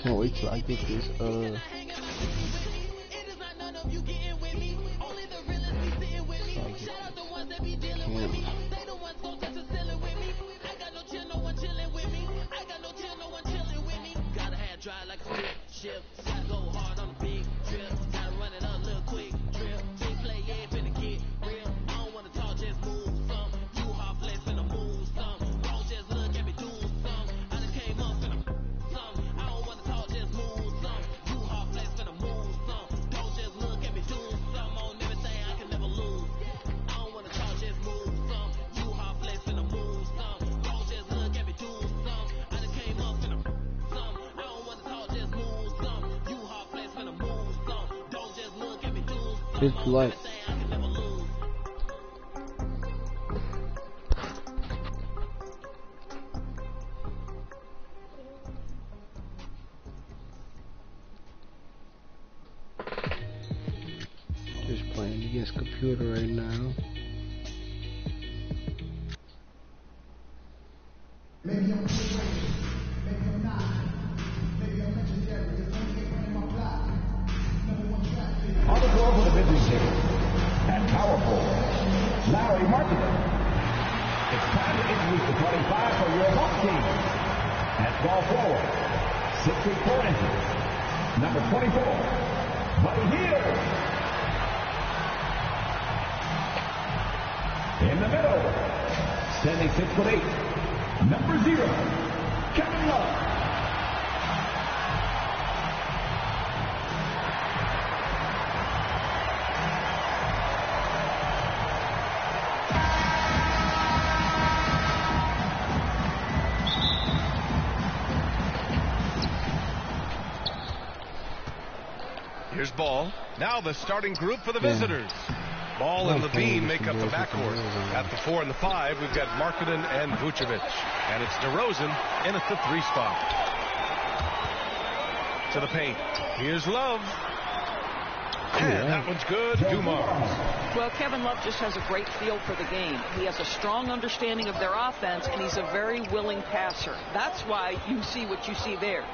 Can't wait till I get this it's like just playing against computer right now. Maybe I'm too late, maybe I'm not, maybe I'm legendary, there's only 8 men in my block. On the floor for the business team, and powerful, Larry Marketing. It's time to introduce the 25 for your home team. At ball forward, 6'4" inches, number 24, Buddy Hill. In the middle, standing 6'8", number 0, Kevin Love. Here's Ball. Now the starting group for the visitors. Ball and Levine make up the backcourt. At the 4 and the 5, we've got Markkanen and Vucevic. And it's DeRozan in at the 3 spot. To the paint. Here's Love. And that one's good. Dumars. Well, Kevin Love just has a great feel for the game. He has a strong understanding of their offense, and he's a very willing passer. That's why you see what you see there.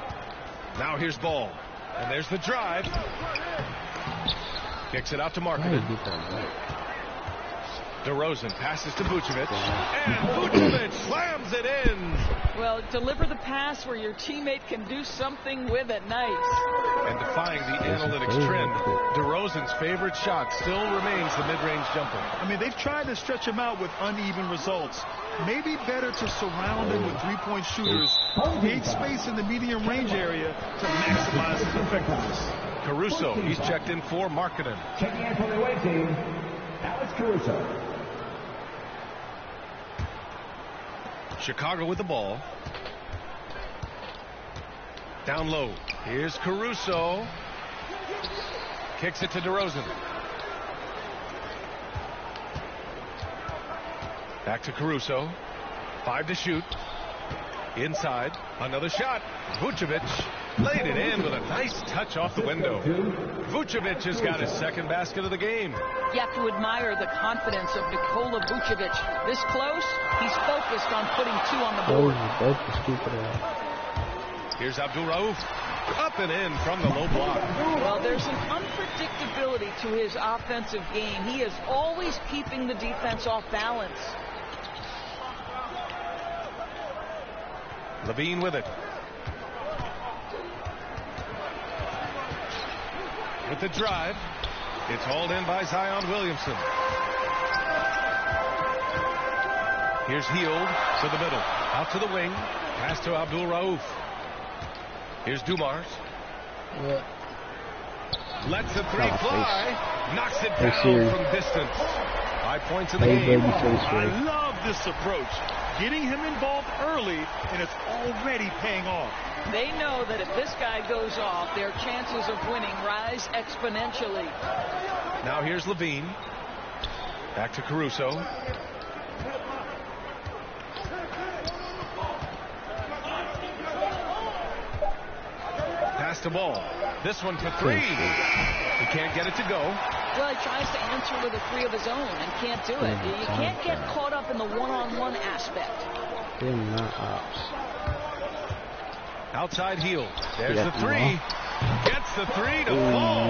Now here's Ball. And there's the drive. Kicks it out to Markkanen. DeRozan passes to Vucevic. And Vucevic slams it in. Well, deliver the pass where your teammate can do something with it. Nice. And defying the analytics trend, DeRozan's favorite shot still remains the mid-range jumper. I mean, they've tried to stretch him out with uneven results. Maybe better to surround him with three-point shooters, create space in the medium range area to maximize his effectiveness. Caruso, he's checked in for Markkanen. Checking in for the away team, Alex Caruso. Chicago with the ball. Down low. Here's Caruso. Kicks it to DeRozan. Back to Caruso. 5 to shoot. Inside. Another shot. Vucevic laid it in with a nice touch off the window. Vucevic has got his second basket of the game. You have to admire the confidence of Nikola Vucevic. This close, he's focused on putting 2 on the board. Here's Abdul Rauf. Up and in from the low block. Well, there's an unpredictability to his offensive game. He is always keeping the defense off balance. Levine with it. With the drive. It's hauled in by Zion Williamson. Here's Hield to the middle. Out to the wing. Pass to Abdul Rauf. Here's Dumars. Lets the 3 fly. Knocks it down from distance. 5 points in the game. I love this approach. Getting him involved early, and it's already paying off. They know that if this guy goes off, their chances of winning rise exponentially. Now here's Levine. Back to Caruso. Pass to Ball. This one for 3. He can't get it to go. Well, he tries to answer with a 3 of his own and can't do it. You can't get caught up in the one-on-one aspect. They're not ops. Outside heel. There's the three. Gets the three to fall.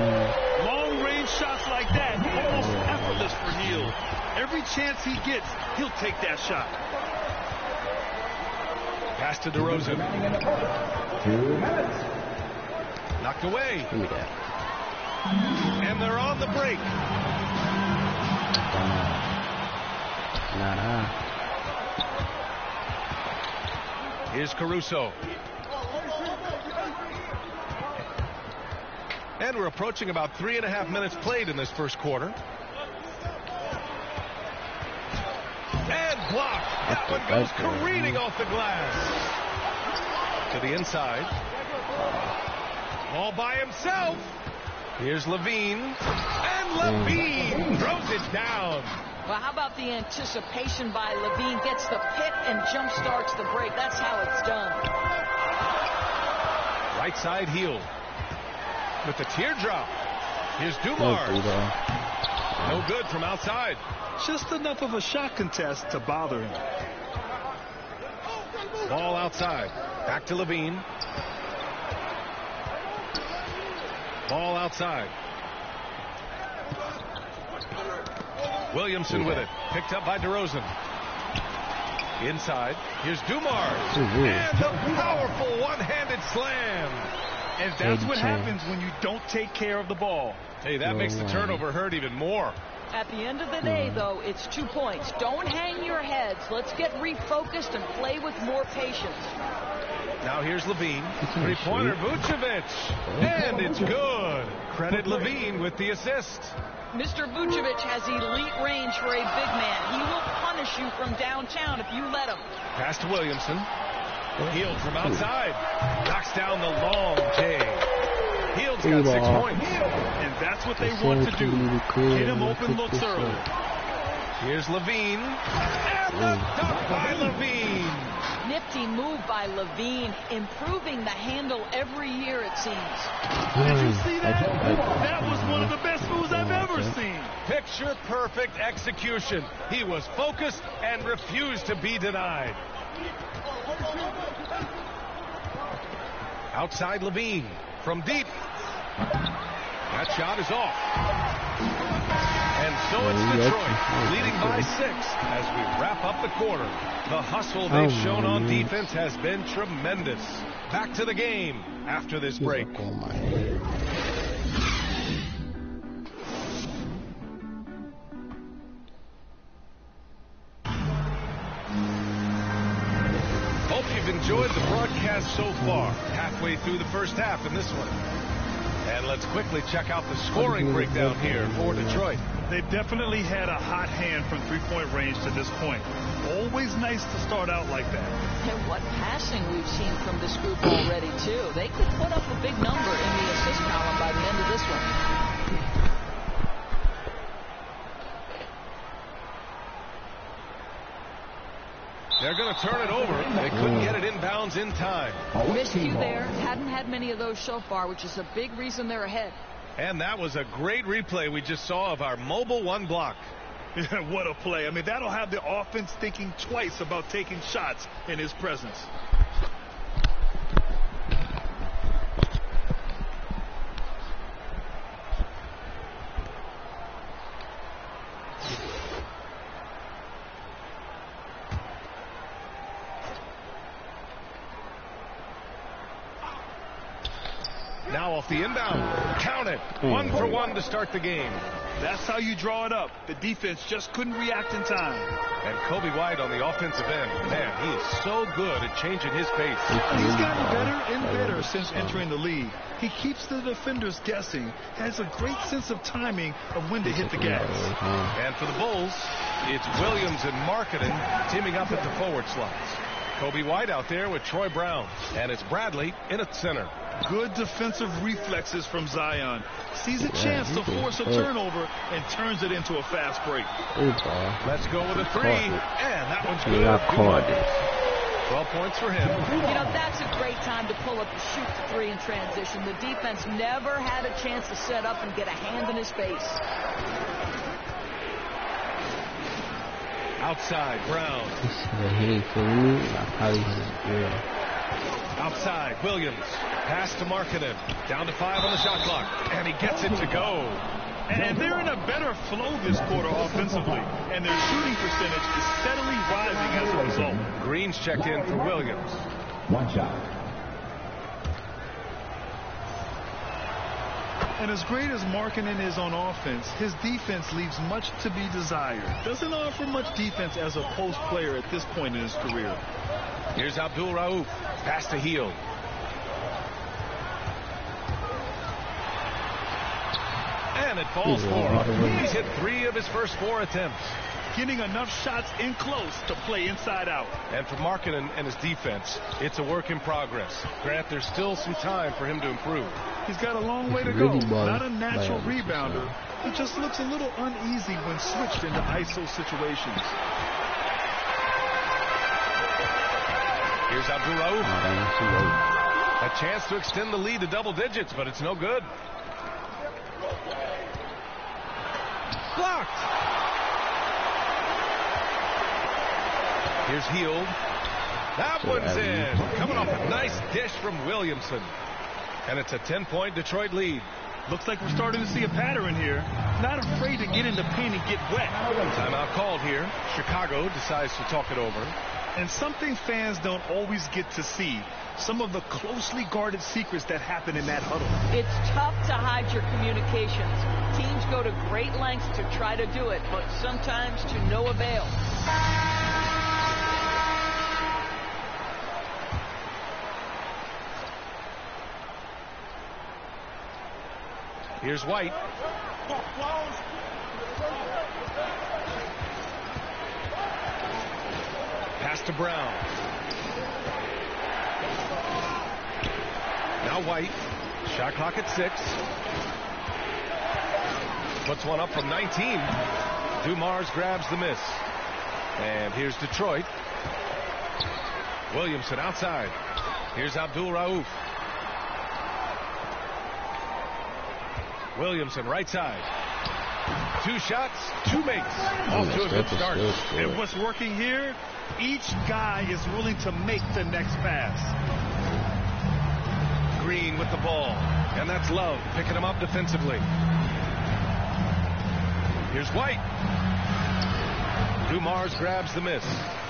Long-range shots like that, almost effortless for Hill. Every chance he gets, he'll take that shot. Pass to DeRozan. 2 minutes. Knocked away. Give me that. And they're on the break. Nah. Here's Caruso. And we're approaching about 3.5 minutes played in this first quarter. And blocked. That one goes careening off the glass. To the inside. All by himself. Here's Levine. And Levine throws it down. Well, how about the anticipation by Levine? Gets the pick and jump starts the break. That's how it's done. Right side heel. With the teardrop. Here's Dumars. No good from outside. Just enough of a shot contest to bother him. Ball outside. Back to Levine. Ball outside. Williamson with it. Picked up by DeRozan. Inside. Here's Dumars. And the powerful one-handed slam. And that's what happens when you don't take care of the ball. Hey, that makes the turnover hurt even more. At the end of the day, though, it's 2 points. Don't hang your heads. Let's get refocused and play with more patience. Now here's Levine. Three-pointer, Vucevic. And it's good. Credit Levine with the assist. Mr. Vucevic has elite range for a big man. He will punish you from downtown if you let him. Pass to Williamson. Hield from outside. Knocks down the long J. Hield's got 6 points. And that's what they want to do. Get him open looks early. Here's Levine. And the dunk by Levine. Nifty move by Levine, improving the handle every year, it seems. Did you see that? That was one of the best moves I've ever seen. Picture perfect execution. He was focused and refused to be denied. Outside Levine from deep. That shot is off. And so it's Detroit leading by 6 as we wrap up the quarter. The hustle they've shown on defense has been tremendous. Back to the game after this break. Hope you've enjoyed the broadcast so far. Halfway through the first half in this one. And let's quickly check out the scoring breakdown here for Detroit. They've definitely had a hot hand from three-point range to this point. Always nice to start out like that. And what passing we've seen from this group already, too. They could put up a big number in the assist column by the end of this one. They're going to turn it over. They couldn't get it inbounds in time. Miscue there. Hadn't had many of those so far, which is a big reason they're ahead. And that was a great replay we just saw of our mobile one block. What a play. I mean, that'll have the offense thinking twice about taking shots in his presence. Now off the inbound. Count it. 1 for 1 to start the game. That's how you draw it up. The defense just couldn't react in time. And Kobe White on the offensive end. Man, he is so good at changing his pace. He's gotten better and better since entering the league. He keeps the defenders guessing, has a great sense of timing of when to hit the gas. And for the Bulls, it's Williams and Markkanen teaming up at the forward slots. Kobe White out there with Troy Brown. And it's Bradley in at center. Good defensive reflexes from Zion. Sees a chance to force a turnover and turns it into a fast break. Let's go with a 3. And that one's good. 12 points for him. You know, that's a great time to pull up and shoot the 3 in transition. The defense never had a chance to set up and get a hand in his face. Outside, Brown. Outside, Williams. Pass to Markkanen. Down to 5 on the shot clock. And he gets it to go. And they're in a better flow this quarter offensively. And their shooting percentage is steadily rising as a result. Green's checked in for Williams. One shot. And as great as Markkanen is on offense, his defense leaves much to be desired. Doesn't offer much defense as a post player at this point in his career. Here's Abdul Rauf. Pass to Hield. And it falls for him. He's hit 3 of his first 4 attempts. Getting enough shots in close to play inside out. And for Markkanen and his defense, it's a work in progress. Grant, there's still some time for him to improve. He's got a long way to go. Not a natural rebounder. He just looks a little uneasy when switched into ISO situations. Here's Abdul Rauf. A chance to extend the lead to double digits, but it's no good. Blocked. Here's Hield. That one's in. Coming off a nice dish from Williamson. And it's a 10-point Detroit lead. Looks like we're starting to see a pattern here. Not afraid to get in the paint and get wet. Timeout called here. Chicago decides to talk it over. And something fans don't always get to see. Some of the closely guarded secrets that happen in that huddle. It's tough to hide your communications. Teams go to great lengths to try to do it, but sometimes to no avail. Here's White. Pass to Brown. Now White. Shot clock at 6. Puts one up from 19. Dumars grabs the miss. And here's Detroit. Williamson outside. Here's Abdul Rauf. Williamson right side. 2 shots, 2 makes. Off to a good start. And what's working here? Each guy is willing to make the next pass. Green with the ball. And that's Love picking him up defensively. Here's White. Dumars grabs the miss.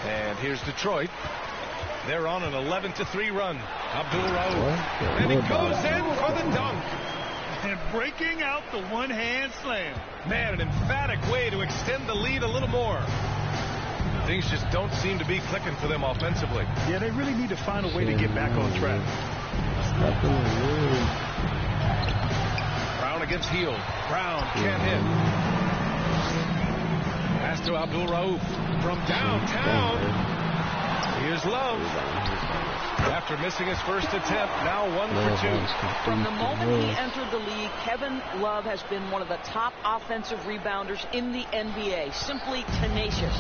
And here's Detroit. They're on an 11-3 run. Abdul Rauf. And he goes in for the dunk. And breaking out the one-hand slam. Man, an emphatic way to extend the lead a little more. Things just don't seem to be clicking for them offensively. Yeah, they really need to find a way to get back on track. Brown against Hield. Brown can't hit. Pass to Abdul Rauf from downtown. Here's Love. After missing his first attempt, now 1 for 2. From the moment he entered the league, Kevin Love has been one of the top offensive rebounders in the NBA. Simply tenacious.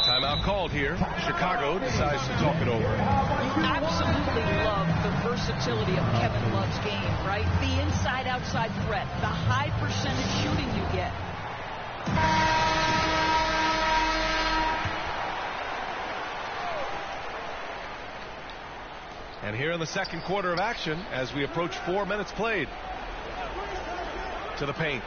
Timeout called here. Chicago decides to talk it over. You absolutely love the versatility of Kevin Love's game, right? The inside-outside threat, the high percentage shooting you get. And here in the second quarter of action, as we approach 4 minutes played. To the paint.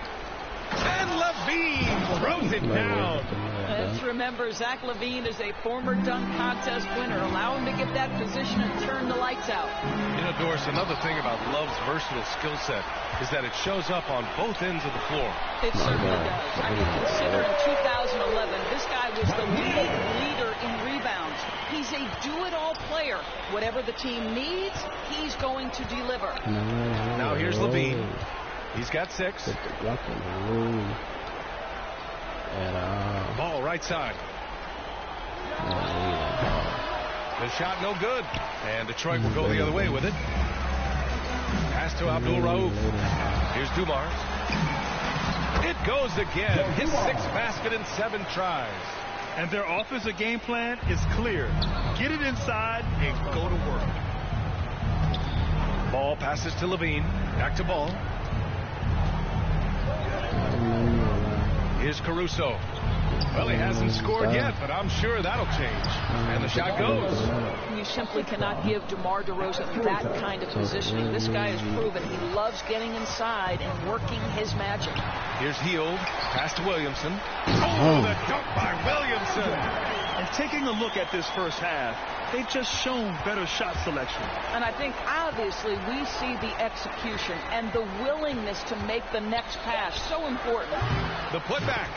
And LaVine throws it down. Let's remember, Zach LaVine is a former dunk contest winner. Allow him to get that position and turn the lights out. You know, Doris, another thing about Love's versatile skill set is that it shows up on both ends of the floor. It certainly does. I mean, consider in 2011, this guy was the leader in rebounds. He's a do-it-all player. Whatever the team needs, he's going to deliver. Now here's LaVine. He's got 6. Ball right side. The shot no good. And Detroit will go the other way with it. Pass to Abdul Rauf. Here's Dumars. It goes again. His 6th basket in 7 tries. And their offensive game plan is clear. Get it inside and go to work. Ball passes to LaVine. Back to Ball. Here's Caruso. Well, he hasn't scored yet, but I'm sure that'll change. And the shot goes. You simply cannot give DeMar DeRozan that kind of positioning. This guy has proven he loves getting inside and working his magic. Here's Hield, pass to Williamson. Oh, the dunk by Williamson. And taking a look at this first half, they've just shown better shot selection. And I think obviously we see the execution and the willingness to make the next pass so important. The putback.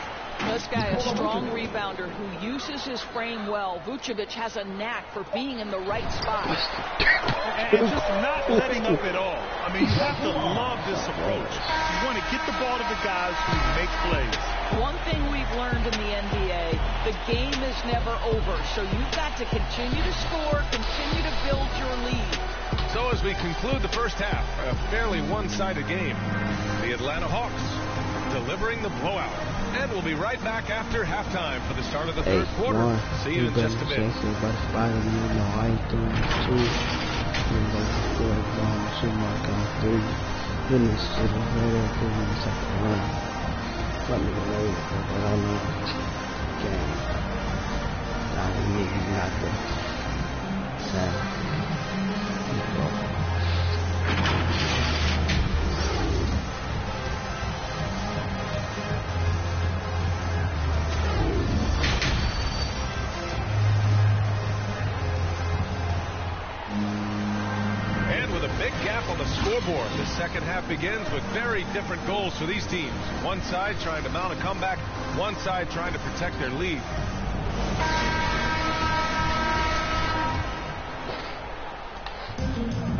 This guy, a strong rebounder who uses his frame well. Vucevic has a knack for being in the right spot. And just not letting up at all. I mean, you have to love this approach. You want to get the ball to the guys who make plays. One thing we've learned in the NBA, the game is never over. So you've got to continue to score, continue to build your lead. So as we conclude the first half, a fairly one-sided game. The Atlanta Hawks delivering the blowout. And we'll be right back after halftime for the start of the third quarter. See you in just a bit. Scoreboard. The second half begins with very different goals for these teams. One side trying to mount a comeback, one side trying to protect their lead.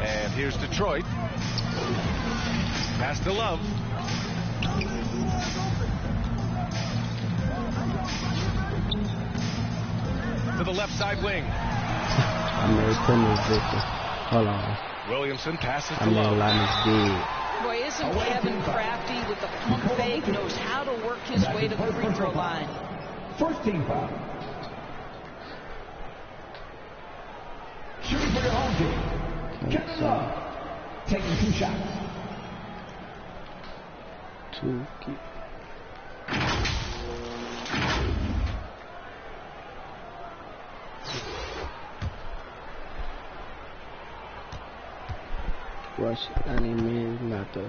And here's Detroit. Pass to Love. To the left side wing. Hold on. Williamson passes to Love. Boy, isn't Kevin crafty with the pump fake, knows how to work his way to the free throw line. First team foul. Shooting for your home team. Kevin Love. Taking 2 shots. 2. Rush any man, not the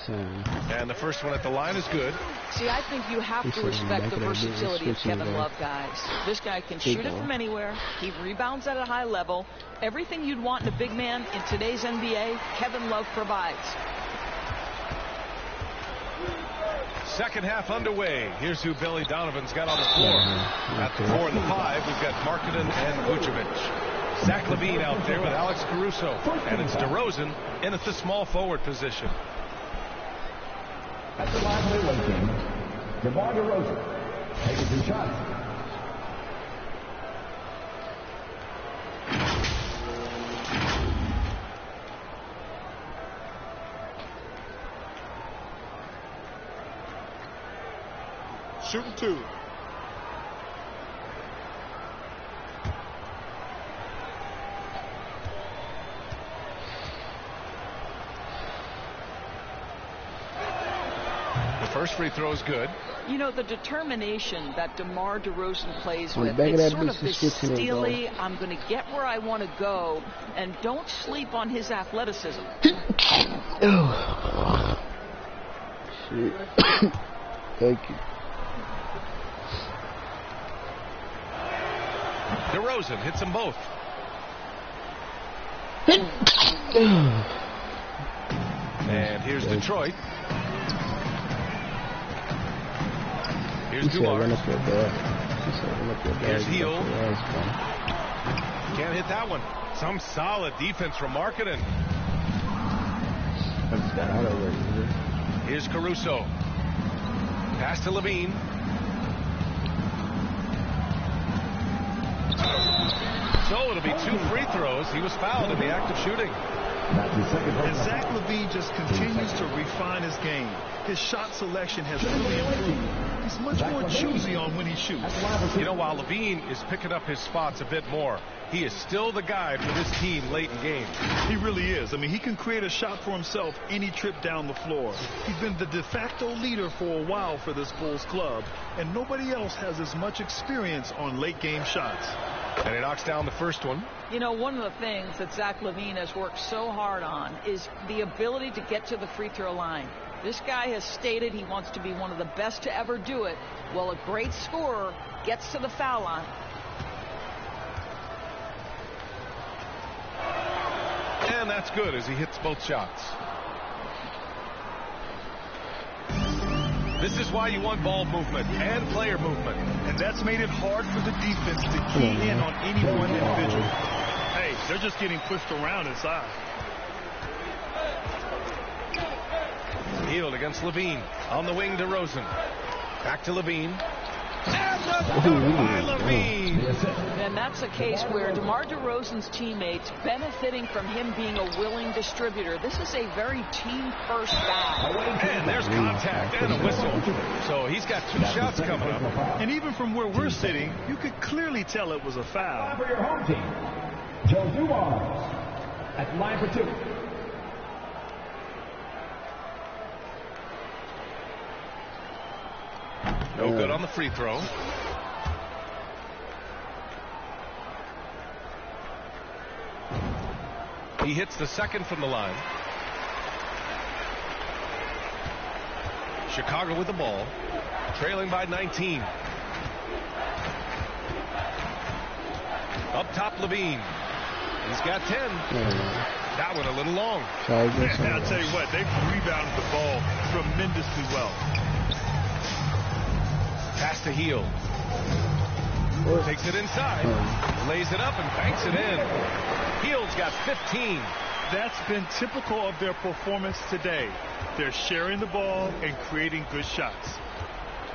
same. And the first one at the line is good. See, I think you have to respect the versatility of Kevin Love, guys. This guy can shoot it from anywhere. He rebounds at a high level. Everything you'd want in a big man in today's NBA, Kevin Love provides. Second half underway. Here's who Billy Donovan's got on the floor. At the 4 and the 5, we've got Markkanen and Vucevic. Zach LaVine out there with Alex Caruso. And it's DeRozan in at the small forward position. At the line for the away team, DeMar DeRozan taking 2 shots. Shooting 2. First free throw is good. You know, the determination that DeMar DeRozan plays with, it's sort of this steely, I'm going to get where I want to go, and don't sleep on his athleticism. Oh. Shit. Thank you. DeRozan hits them both. And here's Detroit. Here's Dumars. Here's Hield. Can't hit that one. Some solid defense from Markkanen. Here's Caruso. Pass to LaVine. So it'll be 2 free throws. He was fouled in the act of shooting. And Zach LaVine just continues to refine his game. His shot selection has really improved. He's much more choosy on when he shoots. You know, while LaVine is picking up his spots a bit more, he is still the guy for this team late in games. He really is. I mean, he can create a shot for himself any trip down the floor. He's been the de facto leader for a while for this Bulls club, and nobody else has as much experience on late game shots. And he knocks down the first one. You know, one of the things that Zach LaVine has worked so hard on is the ability to get to the free throw line. This guy has stated he wants to be one of the best to ever do it. Well, a great scorer gets to the foul line. And that's good as he hits both shots. This is why you want ball movement and player movement. And that's made it hard for the defense to key in on any one individual. Hey, they're just getting pushed around inside. Hield against LaVine. On the wing to Rosen. Back to LaVine. And the dunk by LaVine. And that's a case where DeMar DeRozan's teammates benefiting from him being a willing distributor. This is a very team-first guy. And there's contact and a whistle. So he's got 2 shots coming up. And even from where we're sitting, you could clearly tell it was a foul. For your home team, Joe Dumars at the line for 2. No good on the free throw. He hits the second from the line. Chicago with the ball, trailing by 19. Up top, LaVine. He's got 10. That one a little long. I'll tell you what, they've rebounded the ball tremendously well. Pass to Hield. Takes it inside. Lays it up and banks it in. Hield's got 15. That's been typical of their performance today. They're sharing the ball and creating good shots.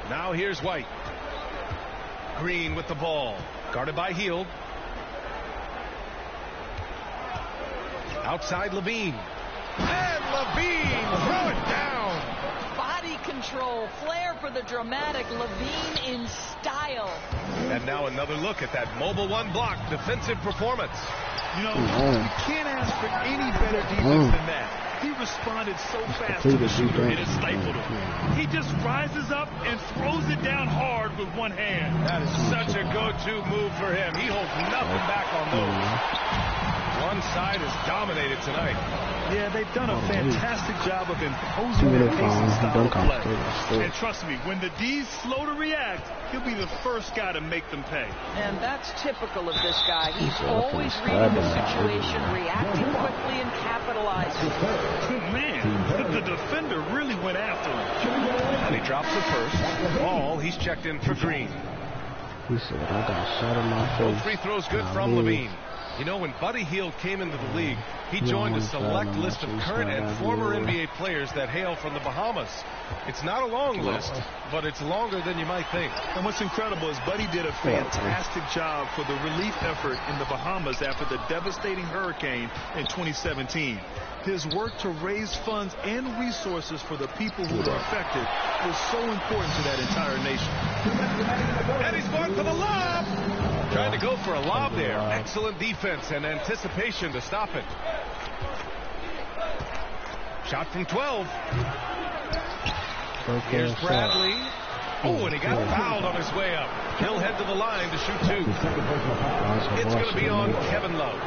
Now here's White. Green with the ball. Guarded by Hield. Outside LaVine. And LaVine throw it down. Body control, flair for the dramatic. LaVine in style. And now another look at that mobile 1 block defensive performance. You know, you can't ask for any better defense than that. He responded so fast to the shooter, it stifled him. He just rises up and throws it down hard with one hand. That is such a go-to move for him. He holds nothing back on those. One side is dominated tonight. Yeah, they've done a fantastic job of imposing their pace and style of play. And trust me, when the D's slow to react, he'll be the first guy to make them pay. And that's typical of this guy. He's always reading the situation, reacting quickly, and capitalizing. Man, the defender really went after him. And he drops the first. Ball, he's checked in for Green. He said, I got a shot in my face. Both free throws good from LaVine. You know, when Buddy Hield came into the league, he joined a select list of current and former NBA players that hail from the Bahamas. It's not a long list, but it's longer than you might think. And what's incredible is Buddy did a fantastic job for the relief effort in the Bahamas after the devastating hurricane in 2017. His work to raise funds and resources for the people who were affected was so important to that entire nation. And he's going for the lob. Trying to go for a lob there. Excellent defense and anticipation to stop it. Shot from 12. Here's Bradley. Oh, and he got fouled on his way up. He'll head to the line to shoot 2. It's going to be on Kevin Love.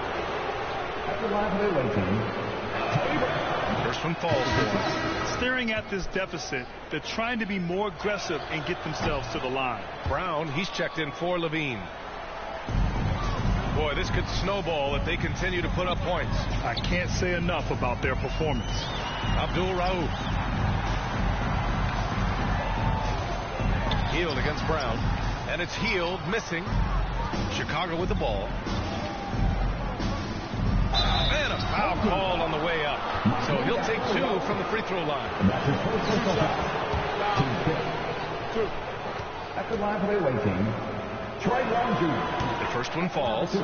First one falls for him. Staring at this deficit, they're trying to be more aggressive and get themselves to the line. Brown, he's checked in for LaVine. Boy, this could snowball if they continue to put up points. I can't say enough about their performance. Abdul Rauf. Hield against Brown. And it's Hield missing. Chicago with the ball. And a foul called on the way up. So he'll take 2 from the free throw line. At the line for the away team, Troy Brown Jr. The first one falls.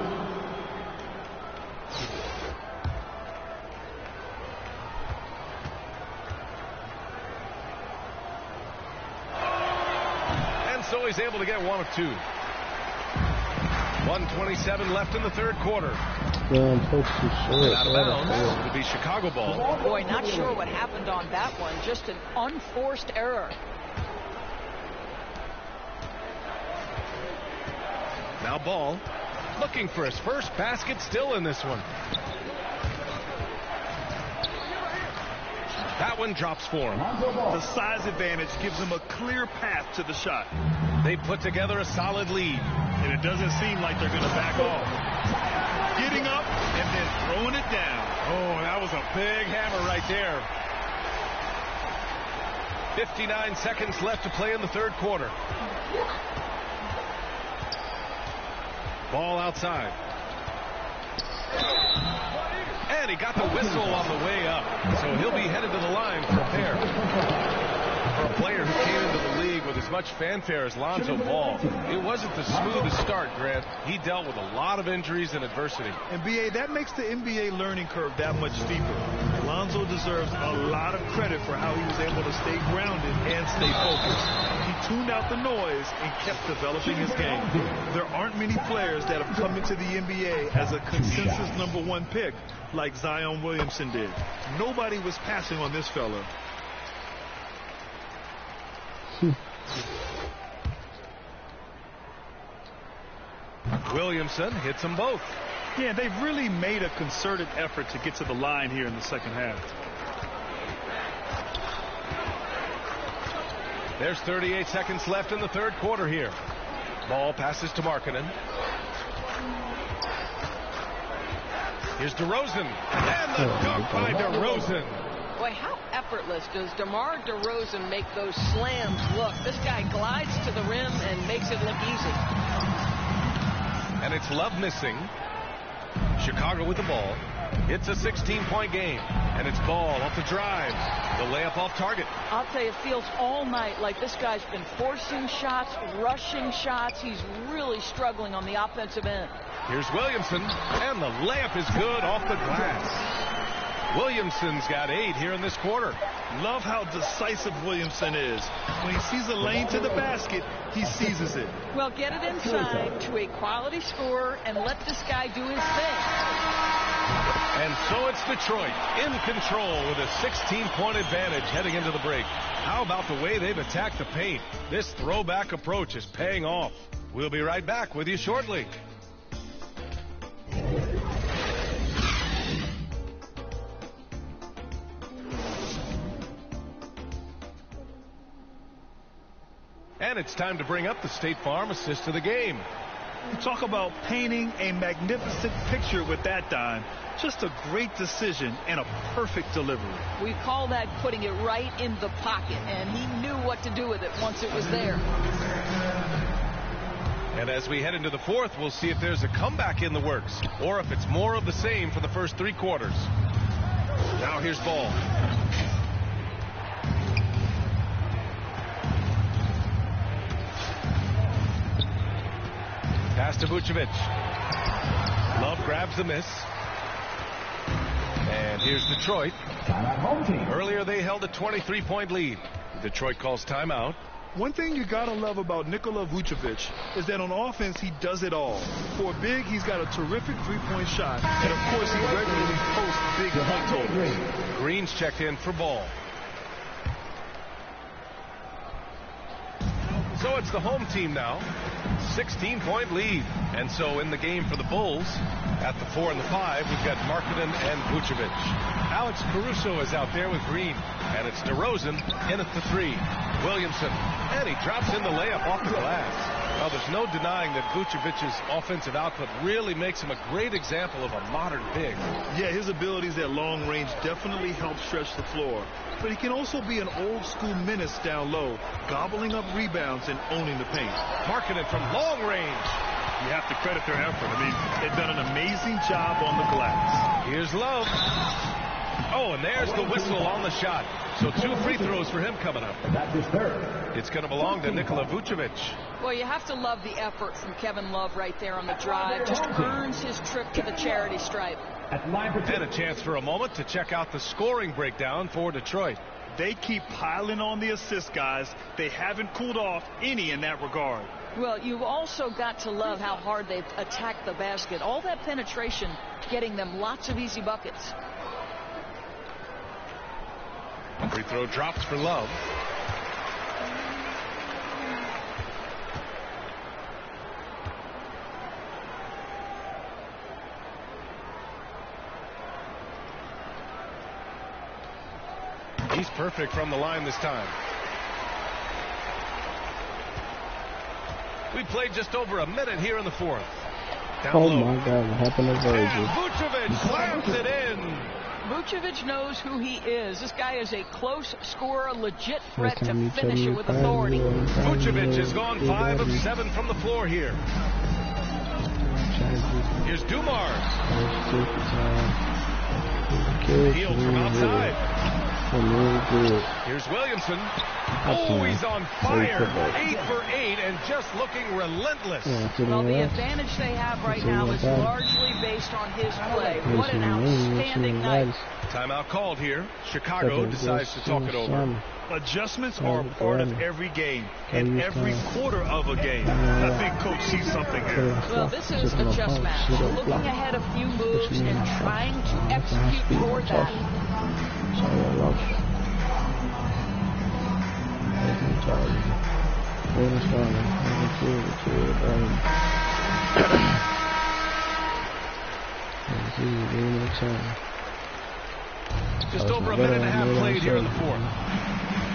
so he's able to get one of two. 1:27 left in the third quarter. Damn, post too short. Out of bounds. It'll be Chicago ball. Boy, not sure what happened on that one. Just an unforced error. Now Ball looking for his first basket, still in this one. That one drops for him. The size advantage gives him a clear path to the shot. They put together a solid lead. And it doesn't seem like they're going to back off. Getting up and then throwing it down. Oh, that was a big hammer right there. 59 seconds left to play in the third quarter. Ball outside. And he got the whistle on the way up. So he'll be headed to the line for a pair. For a player who came into the league with as much fanfare as Lonzo Ball, it wasn't the smoothest start, Grant. He dealt with a lot of injuries and adversity. And BA, that makes the NBA learning curve that much steeper. Lonzo deserves a lot of credit for how he was able to stay grounded and stay focused. He tuned out the noise and kept developing his game. There aren't many players that have come into the NBA as a consensus #1 pick like Zion Williamson did. Nobody was passing on this fella. Williamson hits them both. Yeah, they've really made a concerted effort to get to the line here in the second half. There's 38 seconds left in the third quarter here. Ball passes to Markkanen. Here's DeRozan. And the dunk by DeRozan. Boy, how effortless does DeMar DeRozan make those slams look? This guy glides to the rim and makes it look easy. And it's Love missing. Chicago with the ball. It's a 16-point game. And it's Ball off the drive. The layup off target. I'll tell you, it feels all night like this guy's been forcing shots, rushing shots. He's really struggling on the offensive end. Here's Williamson. And the layup is good off the glass. Williamson's got 8 here in this quarter. Love how decisive Williamson is. When he sees a lane to the basket, he seizes it. Well, get it inside to a quality scorer and let this guy do his thing. And so it's Detroit in control with a 16-point advantage heading into the break. How about the way they've attacked the paint? This throwback approach is paying off. We'll be right back with you shortly. And it's time to bring up the State Farm assist of the game. Talk about painting a magnificent picture with that dime. Just a great decision and a perfect delivery. We call that putting it right in the pocket, and he knew what to do with it once it was there. And as we head into the fourth, we'll see if there's a comeback in the works or if it's more of the same for the first 3 quarters. Now here's Ball. Pass to Vucevic. Love grabs the miss. And here's Detroit. Earlier they held a 23-point lead. Detroit calls timeout. One thing you gotta love about Nikola Vucevic is that on offense he does it all. For a big, he's got a terrific three-point shot, and of course he regularly posts big point totals. Green's checked in for Ball. So it's the home team now. 16-point lead. And so in the game for the Bulls, at the 4 and the 5, we've got Markkanen and Vucevic. Alex Caruso is out there with Green. And it's DeRozan in at the 3. Williamson. And he drops in the layup off the glass. Well, there's no denying that Vucevic's offensive output really makes him a great example of a modern big. Yeah, his abilities at long range definitely help stretch the floor. But he can also be an old-school menace down low, gobbling up rebounds and owning the paint. Markkanen from long range. You have to credit their effort. I mean, they've done an amazing job on the glass. Here's Love. Oh, and there's the whistle on the shot. So 2 free throws for him coming up. It's going to belong to Nikola Vucevic. Well, you have to love the effort from Kevin Love right there on the drive. Just earns his trip to the charity stripe. And a chance for a moment to check out the scoring breakdown for Detroit. They keep piling on the assist, guys. They haven't cooled off any in that regard. Well, you've also got to love how hard they've attacked the basket. All that penetration getting them lots of easy buckets. Free throw drops for Love. He's perfect from the line this time. We played just over a minute here in the fourth. Down Oh low. my God, what happened to Virgil? And Vucevic slams it in. Vucevic knows who he is. This guy is a close scorer, legit threat to Time you finish tell it me with time authority. you want, time Vucevic you has gone want, 5 of everybody. 7 from the floor here. Here's Dumars. Healed from outside. Here's Williamson. Oh, he's on fire. 8 for 8 and just looking relentless. Well, the advantage they have right now is largely based on his play. What an outstanding night. Timeout called here. Chicago decides to talk it over. Adjustments are a part of every game and every quarter of a game. I think Coach sees something here. Well, this is a chess match. Looking ahead a few moves and trying to execute toward that. Just over a minute and a half played here in the fourth.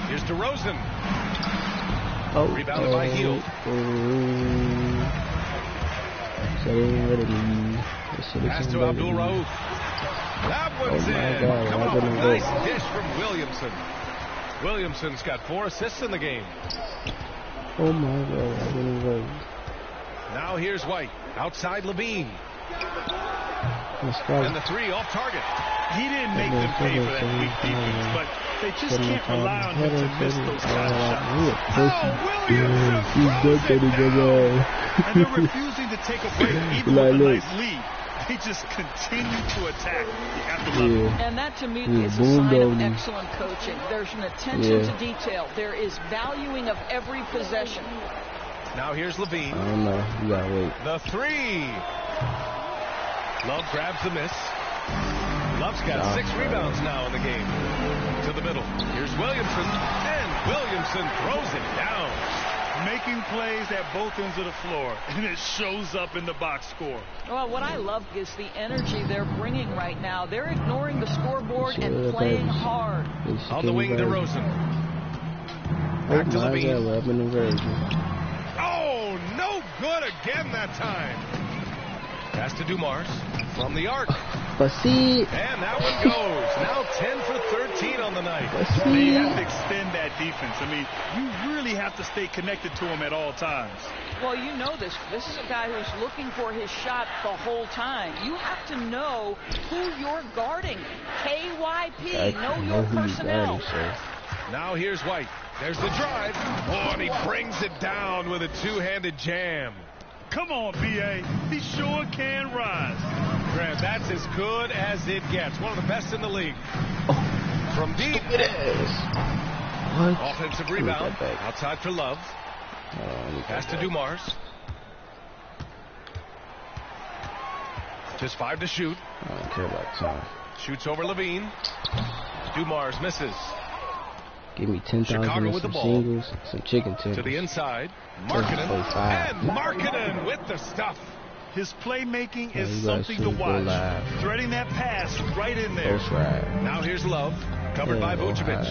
Here's DeRozan. Rebounded by Hield. Pass to Abdul Rauf. That one's in. Coming off a nice dish from Williamson. Williamson's got 4 assists in the game. Oh my God, I didn't work. Now here's White. Outside Levine. And the 3 off target. He didn't make them pay for that weak defense, but they just can't rely on him to miss those kind of shots. Oh, Williamson! And they're refusing to take a break, even with a nice lead. They just continue to attack. You have to love it. And that, to me, is a sign of excellent coaching. There's an attention to detail. There is valuing of every possession. Now here's Levine. I don't know. You gotta wait. The 3. Love grabs the miss. Love's got 6 rebounds now in the game. To the middle. Here's Williamson. And Williamson throws it down. Making plays at both ends of the floor, and it shows up in the box score. Well, what I love is the energy they're bringing right now. They're ignoring the scoreboard and playing hard. On the wing, DeRozan. Back to Levine. Oh, no good again that time. Pass to Dumars from the arc. But see, and that one goes. Now 10 for 13 on the night. They have to extend that defense. I mean, you really have to stay connected to him at all times. Well, you know this. This is a guy who's looking for his shot the whole time. You have to know who you're guarding. KYP, know your personnel. Now here's White. There's the drive. Oh, and he brings it down with a 2-handed jam. Come on, B.A. He sure can rise. Grant, that's as good as it gets. One of the best in the league. From deep. It is. What? Offensive rebound. Outside for Love. Pass to Dumars. Just 5 to shoot. I don't care about time. Shoots over Levine. Dumars misses. Give me 10,000 with the ball. Singles, some chicken tenders. To the inside. Markkanen. And Markkanen with the stuff. His playmaking is something to watch. Threading that pass right in there. Now here's Love. Covered by Vucevic.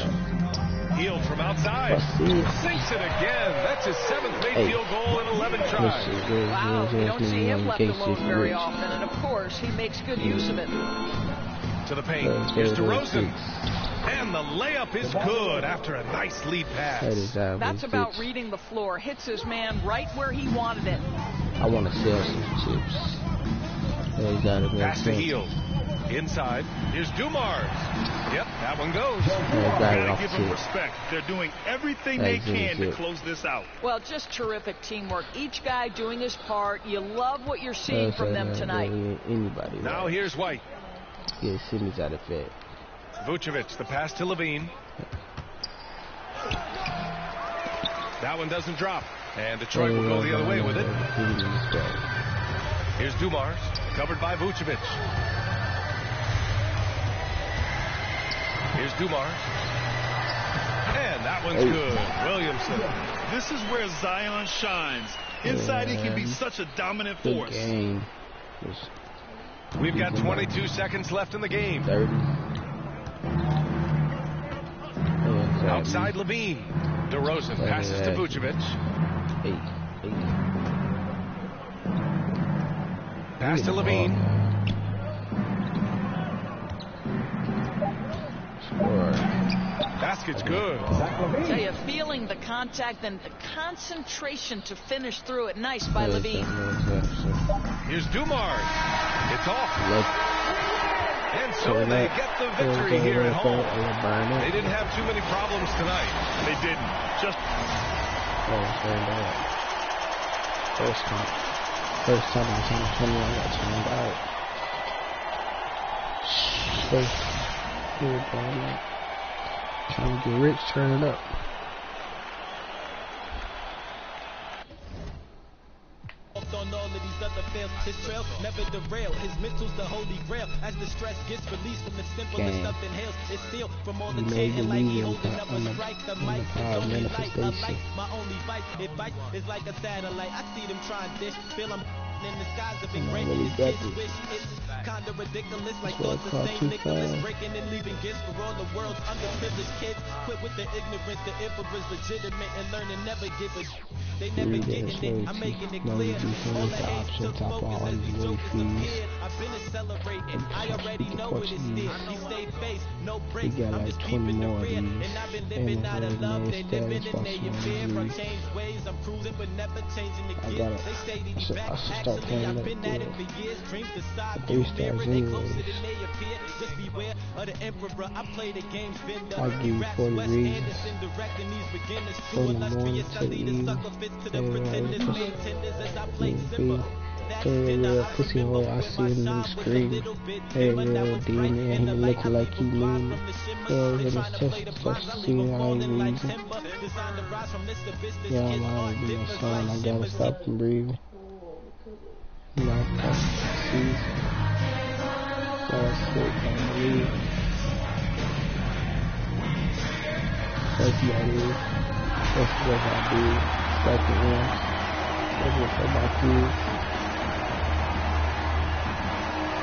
Hield from outside. Sinks it again. That's his 7th made field goal in 11 tries. Wow, you don't see him left alone very often. And, of course, he makes good use of it. To the paint. Here's DeRozan. And the layup is good after a nice lead pass. That's about reading the floor. Hits his man right where he wanted it. I want to sell some chips. Pass to Hield. Inside. Here's Dumars. Yep, that one goes. Gotta give them respect. They're doing everything they can to close this out. Well, just terrific teamwork. Each guy doing his part. You love what you're seeing from them tonight. Anybody. Now here's White. Yeah, Sydney's out of fit. Vucevic, the pass to Levine. That one doesn't drop. And Detroit will go the other way with it. Here's Dumars, covered by Vucevic. Here's Dumars. And that one's good. Williamson. This is where Zion shines. Inside, he can be such a dominant force. We've got 22 seconds left in the game. 30. Outside Levine. DeRozan passes to Vucevic. 8. Pass to Levine. Basket's good. Tell you, feeling the contact and the concentration to finish through it. Nice by Levine. Here's Dumars. It's off. And so they get the victory here at home. They didn't have too many problems tonight. They didn't. Just First time I was on 21, I got turned out. Trying to get rich, turn it up. On all of these other fails, his trail never derail. His mental's the holy grail. As the stress gets released from the simplest stuff inhales, it's still from all the chanting like he holding up a strike. The mic is only light, a light. My only vice, it bites, it's like a satellite. I see them trying to dish, feel them in the skies of been great. His kids wish it's kinda ridiculous, like thoughts of St. Nicholas breaking and leaving gifts for all the world's underprivileged kids. Quit with the ignorance, the emperor's legitimate and learning never give a. They never getting it, I'm making it clear. All the hate took focus as these jokers appeared. I've been accelerating, I already know what it's there. He stayed face, no break, I'm just keeping the rear. And I've been living out of love, they living in their fear. I change ways, I'm cruising but never changing the gear. They say that he back, actually I've been at it for years. Dreams decide, you mirror, they closer than they appear. Just beware of the emperor, I play the game's vendor. He raps Wes Anderson directing these beginners. Too illustrious, I lead a sucker fit to the pretenders, maintainers as I play Simba. Hey, real pussy hole, I see him on the screen. Hey, real demon, and he look like he mean it. Hey, with his chest, see how he reason. Yeah, I'm out of being a son, I gotta stop and breathe. You know, I see. Gotta sit and breathe. That's what I do. That's what I do. That's the end. That's what I do.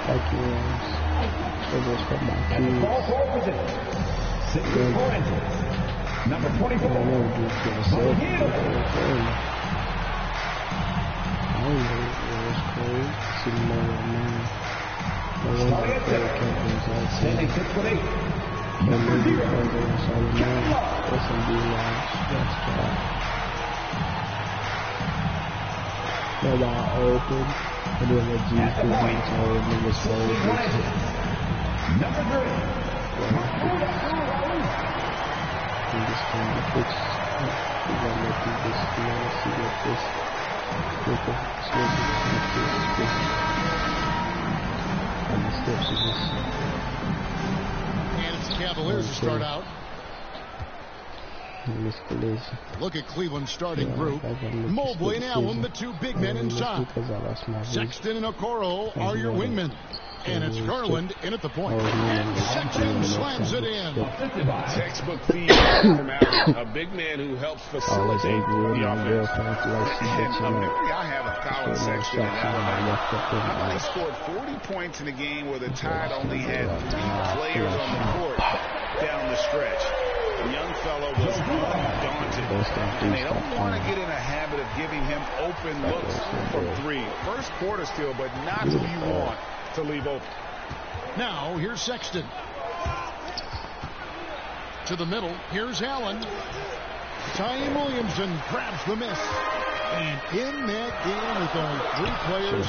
Like you ones. That's what's for my kids. Ball forward. 64 inches. Number 24. I don't know what you're going to say. I don't know what it's called. See more right now. No one can play campaigns like that. Standing 6'8". But maybe further on solid man. That's some big lives. That's bad. Nobody open. And then the G at the point, 61 inches. Number 3. We just kind of fix. We gotta let people see what this. With the switches like this. And the steps of this. And it's the Cavaliers to start out. Look at Cleveland's starting group. Mobley and Allen, the two big men inside. Sexton and Okoro are your wingmen. And it's Garland in at the point. And Sexton slams it in. Textbook feed from Allen, a big man who helps facilitate the offense. I have a Colin Sexton and Allen. They scored 40 points in a game where the Tide only had 3 players on the court down the stretch. The young fellow was undaunted, and they don't want to get in a habit of giving him open looks from 3. First quarter still, but not who you want to leave open. Now, here's Sexton. To the middle, here's Allen. Zion Williamson grabs the miss. And in that game with only 3 players,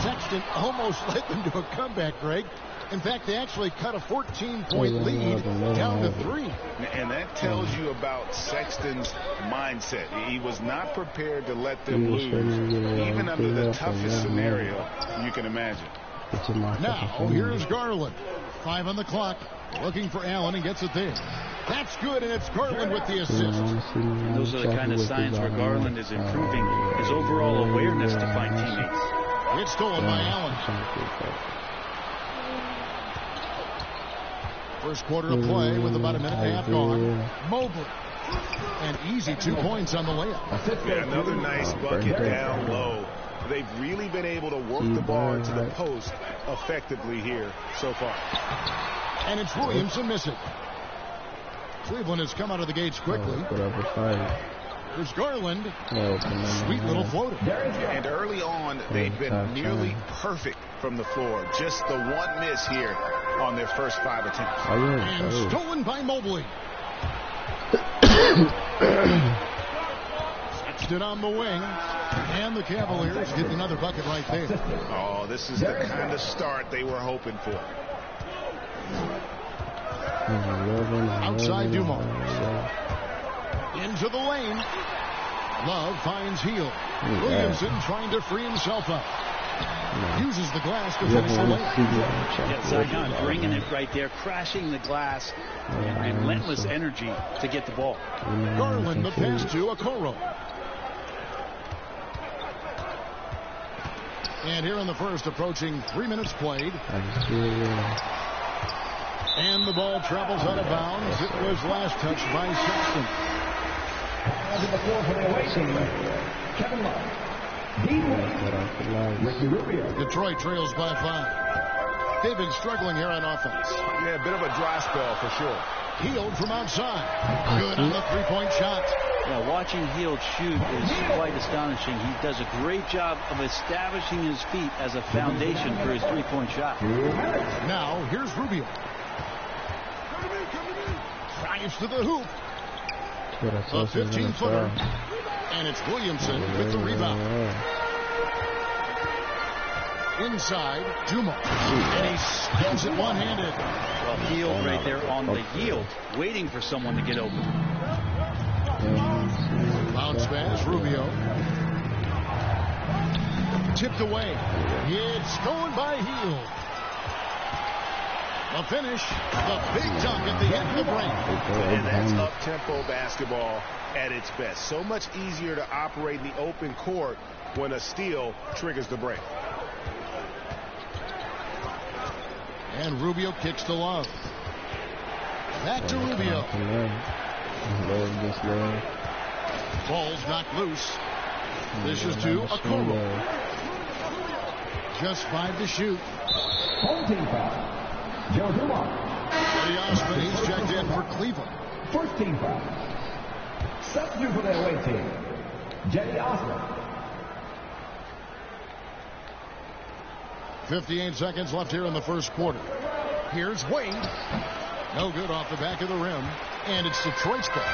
Sexton almost led them to a comeback, Greg. In fact, they actually cut a 14-point lead down to 3. And that tells you about Sexton's mindset. He was not prepared to let them lose, even under the toughest scenario you can imagine. Now, here's Garland. 5 on the clock. Looking for Allen and gets it there. That's good, and it's Garland with the assist. And those are the kind of signs where Garland is improving his overall awareness to find teammates. It's stolen by Allen. First quarter of play with about a minute and a half gone. Mobley. An easy 2 points on the layup. Yeah, another nice bucket down low. They've really been able to work the ball into the post effectively here so far. And it's Williamson missing. Cleveland has come out of the gates quickly. There's Garland. Sweet little floater. And early on, they've been nearly perfect from the floor. Just the one miss here on their first 5 attempts. And stolen by Mobley. Sexton on the wing. And the Cavaliers get another bucket right there. Oh, this is the kind of start they were hoping for. Outside Dumars. Into the lane. Love finds Hield. Williamson trying to free himself up. Uses the glass to finish the lane. Yeah, Zion bringing it right there, crashing the glass, and relentless energy to get the ball. Garland the pass to Okoro. And here in the first, approaching 3 minutes played. And the ball travels out of bounds. It was last touched by Sexton. On the floor for the away team, Kevin Love. Ricky Rubio. Detroit trails by 5. They've been struggling here on offense. Yeah, a bit of a dry spell for sure. Hield from outside. Good on the three-point shot. Yeah, watching Hield shoot is quite astonishing. He does a great job of establishing his feet as a foundation for his three-point shot. Now, here's Rubio. Drives to the hoop. A 15-footer. And it's Williamson with the rebound. Inside, Dumars. And he spins it one-handed. Well, Hield right there on the yield, waiting for someone to get open. Bounce pass, Rubio. Tipped away. It's stolen by Hield. The finish, the big dunk at the end of the break. And that's up-tempo basketball at its best. So much easier to operate in the open court when a steal triggers the break. And Rubio kicks to Love. Back to Rubio. Ball's knocked loose. This is to Okoro. Just 5 to shoot. Home team foul. Joe Dumars. Eddie Osman, he's checked in for Cleveland. First team foul. Substitute for the away team, Eddie Osman. 58 seconds left here in the first quarter. Here's Wade. No good off the back of the rim. And it's Detroit's ball.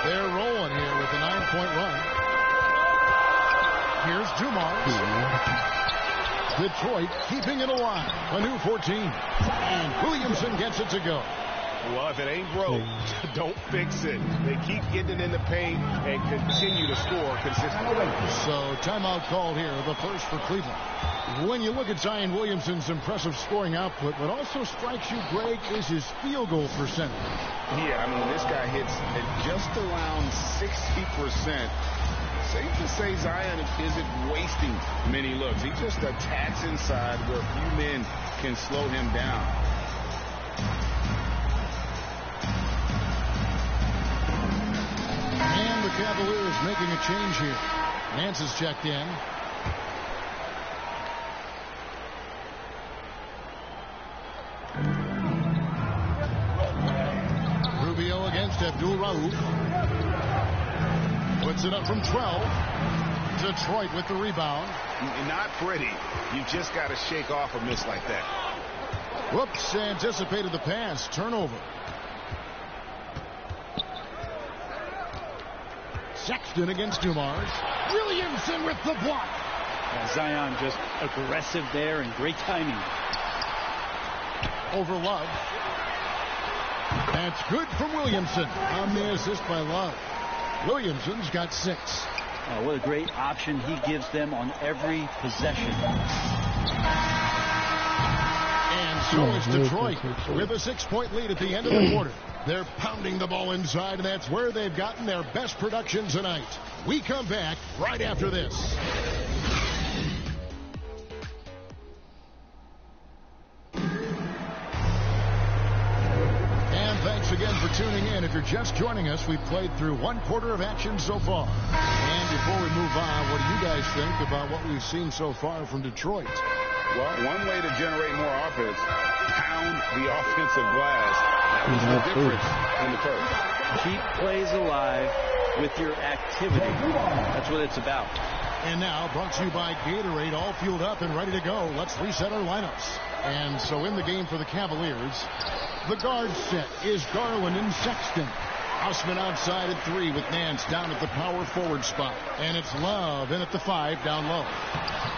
They're rolling here with a 9-point run. Here's Dumars. Detroit keeping it alive. A new 14. And Williamson gets it to go. Well, if it ain't broke, don't fix it. They keep getting it in the paint and continue to score consistently. So timeout called here, the first for Cleveland. When you look at Zion Williamson's impressive scoring output, what also strikes you, Greg, is his field goal percentage. Yeah, I mean, this guy hits at just around 60%. Safe to say Zion isn't wasting many looks. He just attacks inside where few men can slow him down. And the Cavaliers making a change here. Nance is checked in. Rubio against Abdul-Rauf. Puts it up from 12. Detroit with the rebound. Not pretty. You just got to shake off a miss like that. Whoops, anticipated the pass. Turnover. Sexton against Dumars. Williamson with the block. Yeah, Zion just aggressive there and great timing. Over Love. That's good from Williamson on the assist by Love. Williamson's got 6. What a great option he gives them on every possession. And So it's Detroit with a 6-point lead at the end of the quarter. They're pounding the ball inside, and that's where they've gotten their best production tonight. We come back right after this. And thanks again for tuning in. If you're just joining us, we've played through one quarter of action so far. And before we move on, what do you guys think about what we've seen so far from Detroit? Well, one way to generate more offense, pound the offensive glass. That was the difference in the first. Keep plays alive with your activity. That's what it's about. And now, brought to you by Gatorade, all fueled up and ready to go. Let's reset our lineups. And so in the game for the Cavaliers, the guard set is Garland and Sexton. Osman outside at 3 with Nance down at the power forward spot. And it's Love in at the 5 down low.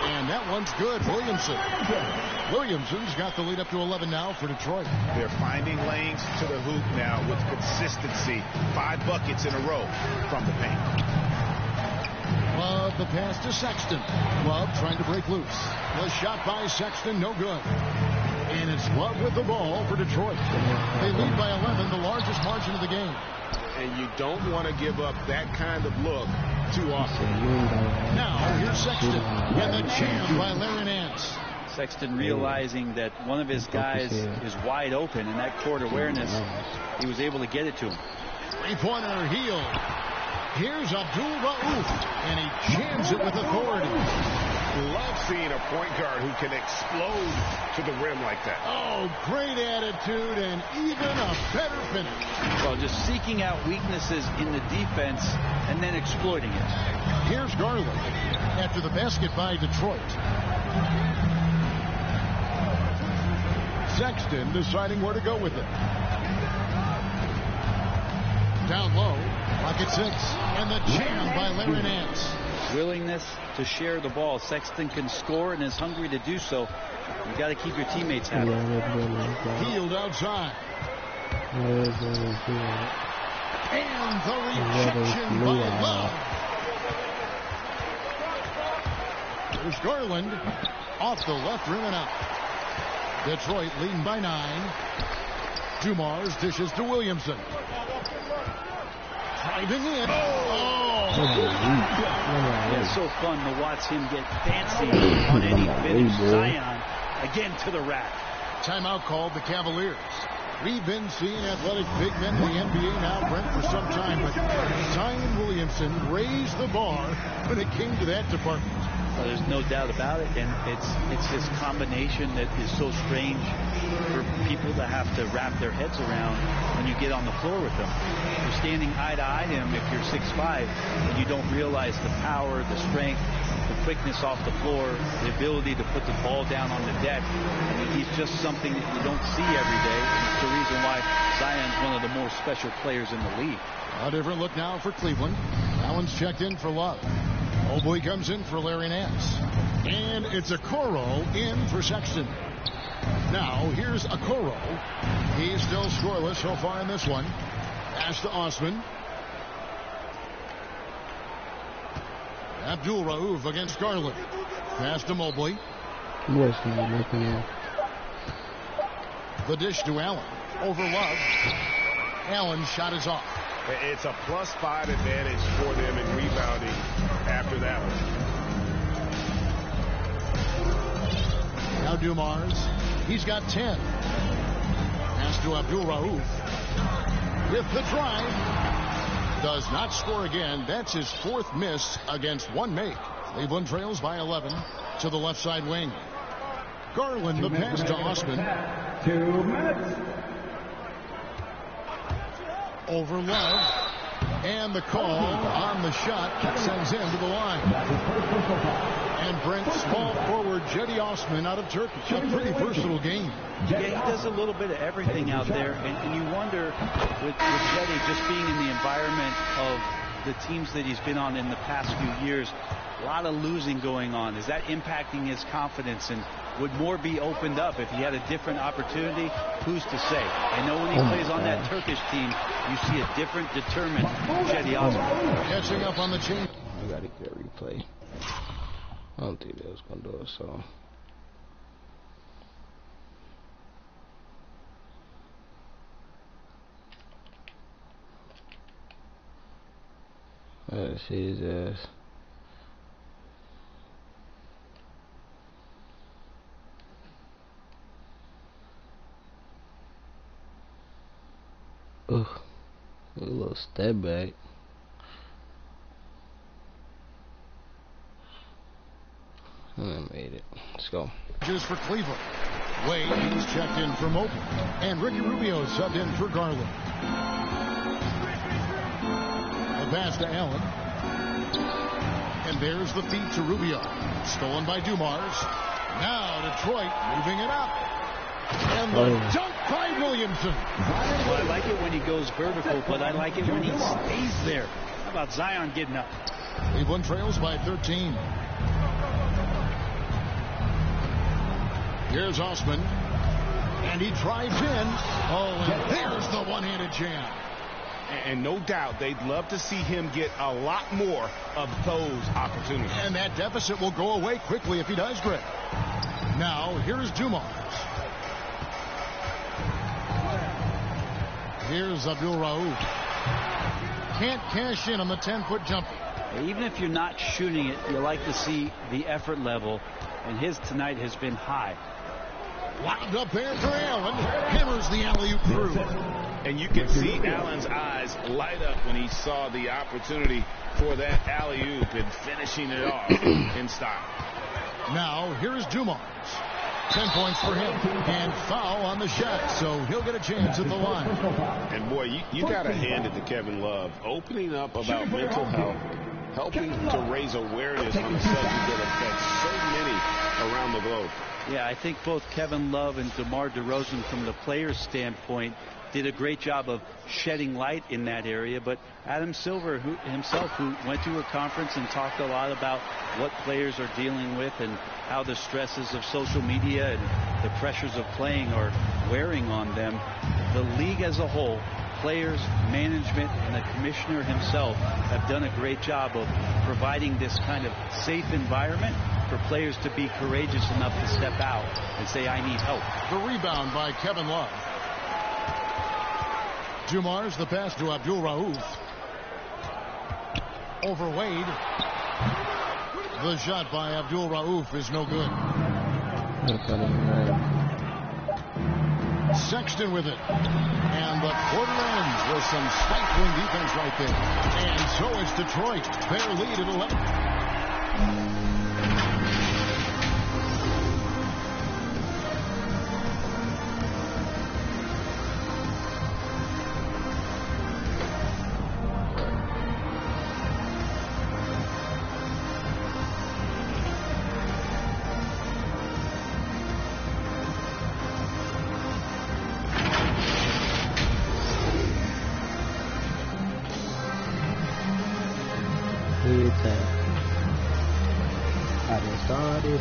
And that one's good. Williamson's got the lead up to 11 now for Detroit. They're finding lanes to the hoop now with consistency. 5 buckets in a row from the paint. Love the pass to Sexton. Love trying to break loose. The shot by Sexton, no good. And it's Love with the ball for Detroit. They lead by 11, the largest margin of the game. And you don't want to give up that kind of look too often. Now, here's Sexton. And the jam by Larry Nance. Sexton realizing that one of his guys is wide open, and that court awareness, he was able to get it to him. Three-pointer, Heel. Here's Abdul-Rauf, and he jams it with authority. Love seeing a point guard who can explode to the rim like that. Oh, great attitude and even a better finish. Well, just seeking out weaknesses in the defense and then exploiting it. Here's Garland after the basket by Detroit. Sexton deciding where to go with it. Down low, pocket 6, and the jam by Larry Nance. Willingness to share the ball. Sexton can score and is hungry to do so. You got to keep your teammates happy. Healed outside. And the rejection by Love. There's Garland off the left rim and out. Detroit leading by 9. Dumars dishes to Williamson. Driving in. It's so fun to watch him get fancy on any finish. Zion again to the rack. Timeout called the Cavaliers. We've been seeing athletic big men in the NBA now, Brent, for some time, but Zion Williamson raised the bar when it came to that department. Well, there's no doubt about it, and it's his combination that is so strange for people to have to wrap their heads around when you get on the floor with them. You're standing eye to eye to him if you're 6'5", and you don't realize the power, the strength, the quickness off the floor, the ability to put the ball down on the deck. I mean, he's just something that you don't see every day, and it's the reason why Zion's one of the more special players in the league. A different look now for Cleveland. Allen's checked in for Love. Mobley comes in for Larry Nance. And it's Okoro in for Sexton. Now, here's Okoro. He's still scoreless so far in this one. Pass to Osman. Abdul-Rauf against Garland. Pass to Mobley. The dish to Allen. Over Love. Allen's shot is off. It's a +5 advantage for them in rebounding after that one. Now Dumars. He's got 10. Pass to Abdul-Rauf. With the drive. Does not score again. That's his 4th miss against 1 make. Cleveland trails by 11 to the left side wing. Garland the pass to Osman. 2 minutes. Over Love. And the call on the shot sends him to the line. And Brent, small forward Jetty Osman out of Turkish. A pretty versatile game. Yeah, he does a little bit of everything out there. And you wonder, with Jetty just being in the environment of the teams that he's been on in the past few years, a lot of losing going on. Is that impacting his confidence? And would more be opened up if he had a different opportunity? Who's to say? I know when he plays on that Turkish team, you see a different, determined Jetty Osman. Catching up on the chain. I gotta get a replay. I don't think that was gonna do it, so. See his ass. Ugh. A little step back. And I made it. Let's go. Just for Cleveland. Wade, he's checked in for Mobley. And Ricky Rubio subbed in for Garland. A pass to Allen. And there's the feed to Rubio. Stolen by Dumars. Now Detroit moving it up. And the dunk by Williamson. Well, I like it when he goes vertical, but I like it when he stays there. How about Zion getting up? Cleveland trails by 13. Here's Osman. And he drives in. Oh, and there's the one-handed jam. And no doubt they'd love to see him get a lot more of those opportunities. And that deficit will go away quickly if he does, Greg. Now, here's Dumars. Here's Abdul Rauf. Can't cash in on the 10-foot jumper. Even if you're not shooting it, you like to see the effort level, and his tonight has been high. Lobbed up there for Allen. Hammers the alley-oop through. And you can see Allen's eyes light up when he saw the opportunity for that alley-oop and finishing it off in style. Now, here's Dumars. 10 points for him. And foul on the shot, so he'll get a chance at the line. And, boy, you got to hand it to Kevin Love. Opening up about mental health, helping to raise awareness on a subject that affects so many around the globe. Yeah, I think both Kevin Love and DeMar DeRozan, from the player's standpoint, did a great job of shedding light in that area. But Adam Silver himself, who went to a conference and talked a lot about what players are dealing with and how the stresses of social media and the pressures of playing are wearing on them, the league as a whole, players, management, and the commissioner himself have done a great job of providing this kind of safe environment for players to be courageous enough to step out and say, I need help. The rebound by Kevin Love. Dumars, the pass to Abdul Rauf. Over Wade. The shot by Abdul Rauf is no good. Sexton with it. And the quarter ends with some stifling defense right there. And so it's Detroit. Their lead at 11.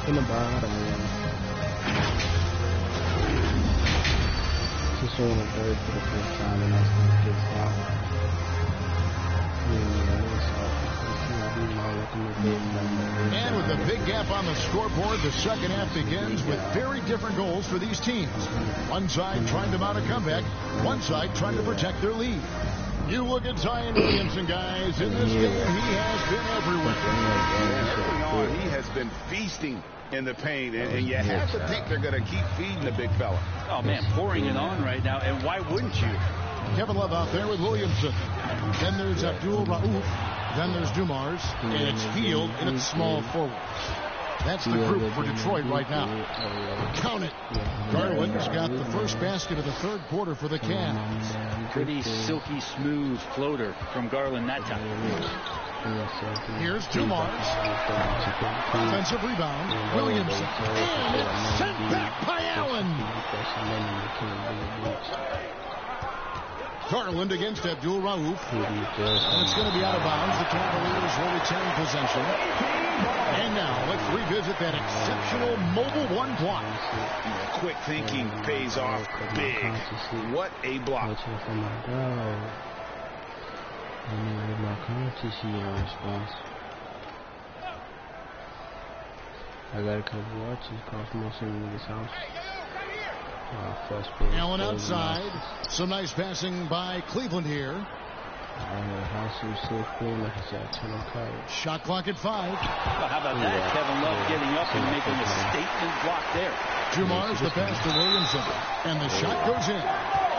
From the bottom. Just showing a bird for the first time, and that's going to get sour. And with a big gap on the scoreboard, the second half begins with very different goals for these teams. One side trying to mount a comeback, one side trying to protect their lead. You look at Zion Williamson, guys. In this game, he has been everywhere. Early on, he has been feasting in the paint, and you have to think they're going to keep feeding the big fella. Oh, man, pouring it on right now, and why wouldn't you? Kevin Love out there with Williamson. Then there's Abdul Rauf. Then there's Dumars. And it's Field in its small forward. That's the group for Detroit right now. Count it. Garland's got the first basket of the third quarter for the Cavs. Pretty silky smooth floater from Garland that time. Here's Dumars. Offensive rebound. Williamson. And it's sent back by Allen. Garland against Abdul Rauf. And it's going to be out of bounds. The Cavaliers will retain possession. And now let's revisit that exceptional mobile one block. Quick thinking pays off big. What a block. I got a couple watches across most of this house. Allen outside. Some nice passing by Cleveland here. Shot clock at 5. How about that? Kevin Love getting up and making a statement block there. Dumars the pass to Williamson, and the shot goes in.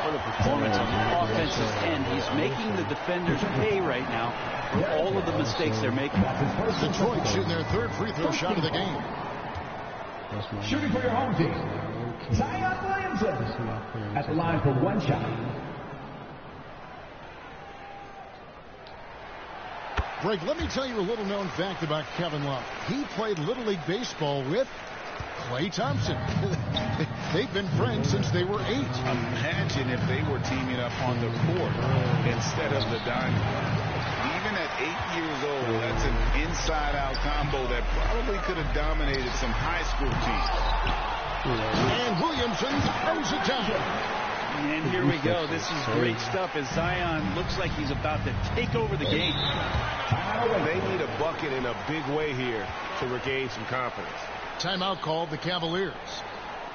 What a performance on the offensive end. He's making the defenders pay right now for all of the mistakes they're making. Detroit shooting their third free throw shot of the game. Shooting for your home team, Zion Williamson at the line for one shot. Greg, let me tell you a little known fact about Kevin Love. He played Little League Baseball with Klay Thompson. They've been friends since they were 8. Imagine if they were teaming up on the court instead of the diamond. Even at 8 years old, that's an inside-out combo that probably could have dominated some high school teams. And Williamson throws it down. And here we go. This is great stuff as Zion looks like he's about to take over the game. They need a bucket in a big way here to regain some confidence. Timeout called the Cavaliers.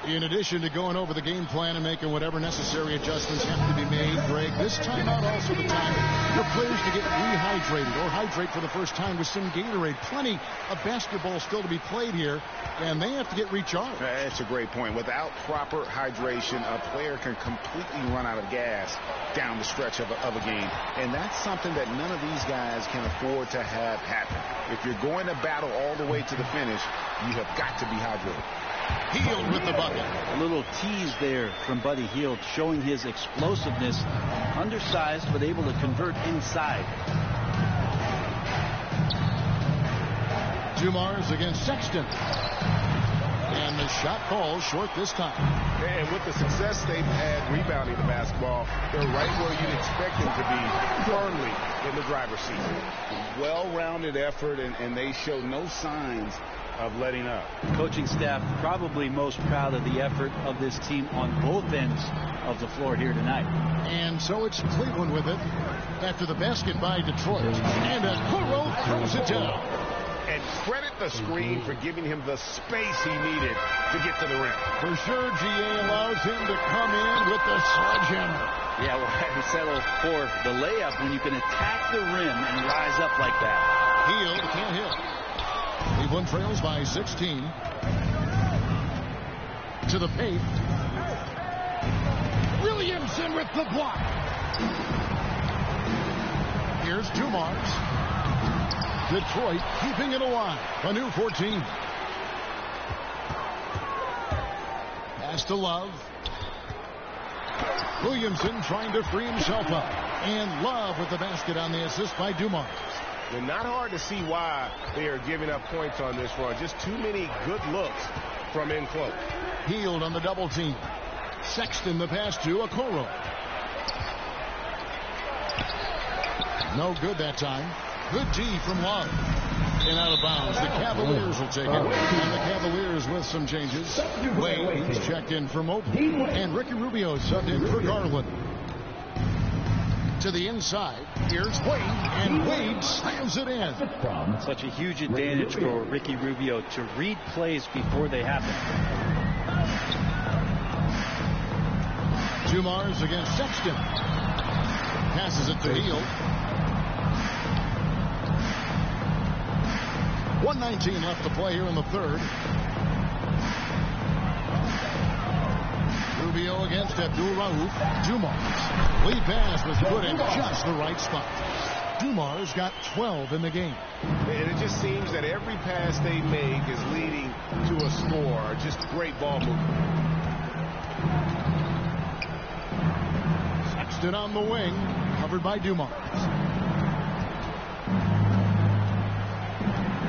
In addition to going over the game plan and making whatever necessary adjustments have to be made, Greg, this timeout also the time for players to get rehydrated or hydrate for the first time with some Gatorade. Plenty of basketball still to be played here, and they have to get recharged. That's a great point. Without proper hydration, a player can completely run out of gas down the stretch of a game, and that's something that none of these guys can afford to have happen. If you're going to battle all the way to the finish, you have got to be hydrated. Hield with the bucket. A little tease there from Buddy Hield, showing his explosiveness. Undersized, but able to convert inside. Dumars against Sexton. And the shot falls short this time. And with the success they've had rebounding the basketball, they're right where you'd expect them to be, firmly in the driver's seat. Well-rounded effort, and they show no signs of letting up. Coaching staff probably most proud of the effort of this team on both ends of the floor here tonight. And so it's Cleveland with it after the basket by Detroit. And Okoro throws it down. And credit the screen for giving him the space he needed to get to the rim. For sure, GA allows him to come in with the sledgehammer. Yeah, well, had to settle for the layup when you can attack the rim and rise up like that. Hield can't hit. Cleveland trails by 16. To the paint. Williamson with the block. Here's Dumars. Detroit keeping it alive. A new 14. Pass to Love. Williamson trying to free himself up. And Love with the basket on the assist by Dumars. Well, not hard to see why they are giving up points on this run. Just too many good looks from in close. Hield on the double team. Sexton the pass to Okoro. No good that time. Good D from Love. And out of bounds. The Cavaliers will take it. And the Cavaliers with some changes. Wade is checked in for Mobley. And Ricky Rubio subbed in for Garland. To the inside. Here's Wade. And Wade slams it in. Such a huge advantage for Ricky Rubio to read plays before they happen. Dumars against Sexton. Passes it to Hield. 1:19 left to play here in the third. Rubio against Abdul-Rauf. Dumars. Lead pass was put in just the right spot. Dumars got 12 in the game. And it just seems that every pass they make is leading to a score. Just great ball movement. Sexton on the wing, covered by Dumars.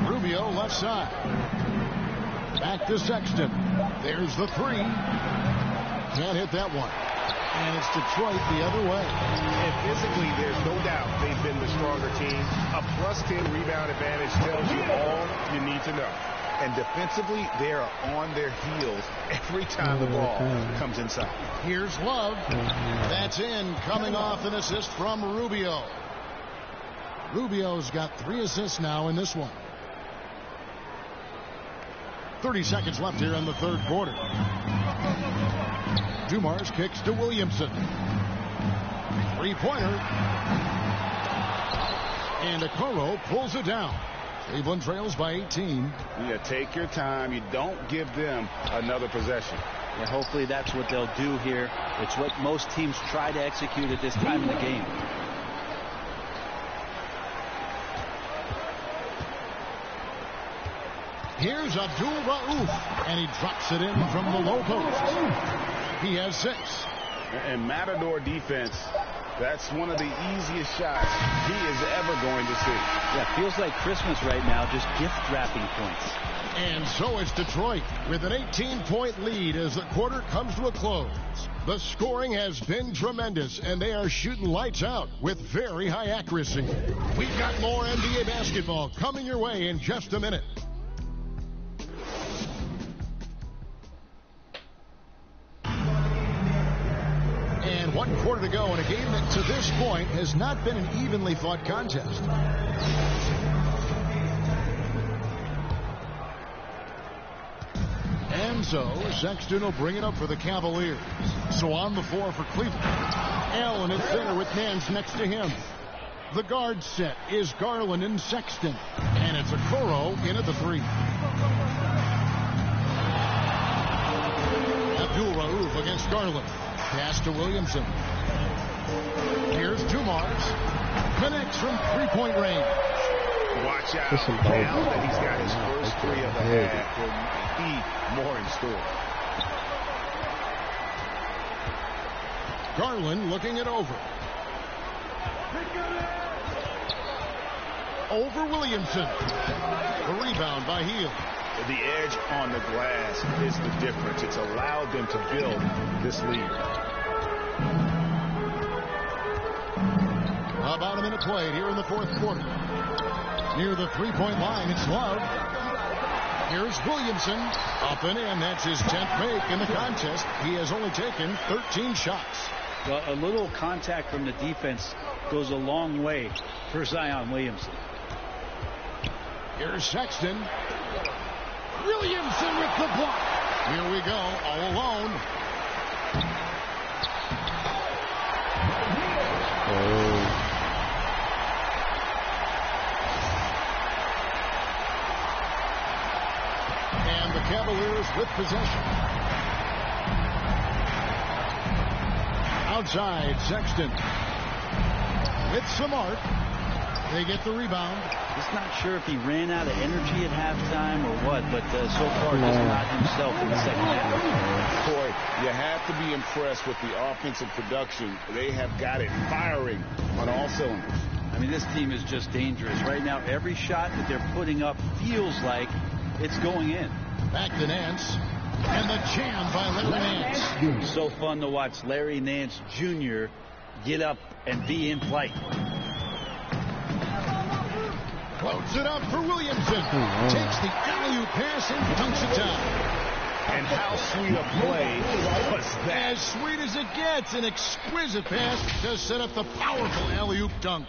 Rubio left side. Back to Sexton. There's the three. Can't hit that one. And it's Detroit the other way. And physically, there's no doubt they've been the stronger team. A +10 rebound advantage tells you all you need to know. And defensively, they are on their heels every time the ball comes inside. Here's Love. That's in, coming off an assist from Rubio. Rubio's got 3 assists now in this one. 30 seconds left here in the third quarter. Dumars kicks to Williamson. Three-pointer. And Okoro pulls it down. Cleveland trails by 18. Yeah, take your time. You don't give them another possession. Yeah, hopefully that's what they'll do here. It's what most teams try to execute at this time in the game. Here's Abdul Rauf, and he drops it in from the low post. He has 6. And Matador defense, that's one of the easiest shots he is ever going to see. Yeah, feels like Christmas right now, just gift wrapping points. And so it's Detroit with an 18-point lead as the quarter comes to a close. The scoring has been tremendous, and they are shooting lights out with very high accuracy. We've got more NBA basketball coming your way in just a minute. And 1 quarter to go in a game that to this point has not been an evenly fought contest. And so Sexton will bring it up for the Cavaliers. So on the floor for Cleveland. Allen at center with Nance next to him. The guard set is Garland and Sexton. And it's Okoro in at the 3. Abdul Rauf against Garland. Pass to Williamson. Here's Dumars. Connects from 3-point range. Watch out. Now that he's got his first 3 of the half, there'll be more in store. Garland looking it over. Over Williamson. The rebound by Hield. The edge on the glass is the difference. It's allowed them to build this lead. About a minute played here in the 4th quarter. Near the 3-point line, it's Love. Here's Williamson. Up and in. That's his 10th make in the contest. He has only taken 13 shots. Well, a little contact from the defense goes a long way for Zion Williamson. Here's Sexton. Williamson with the block. Here we go, all alone. And the Cavaliers with possession. Outside, Sexton. With Samart. They get the rebound. Just not sure if he ran out of energy at halftime or what, but so far just not himself in the second half. Boy, you have to be impressed with the offensive production. They have got it firing on all cylinders. I mean, this team is just dangerous. Right now, every shot that they're putting up feels like it's going in. Back to Nance. And the jam by Larry Nance. So fun to watch Larry Nance Jr. get up and be in flight. Floats it up for Williamson. Takes the alley-oop pass and dunks it down. And how sweet a play was that? As sweet as it gets. An exquisite pass to set up the powerful alley-oop dunk.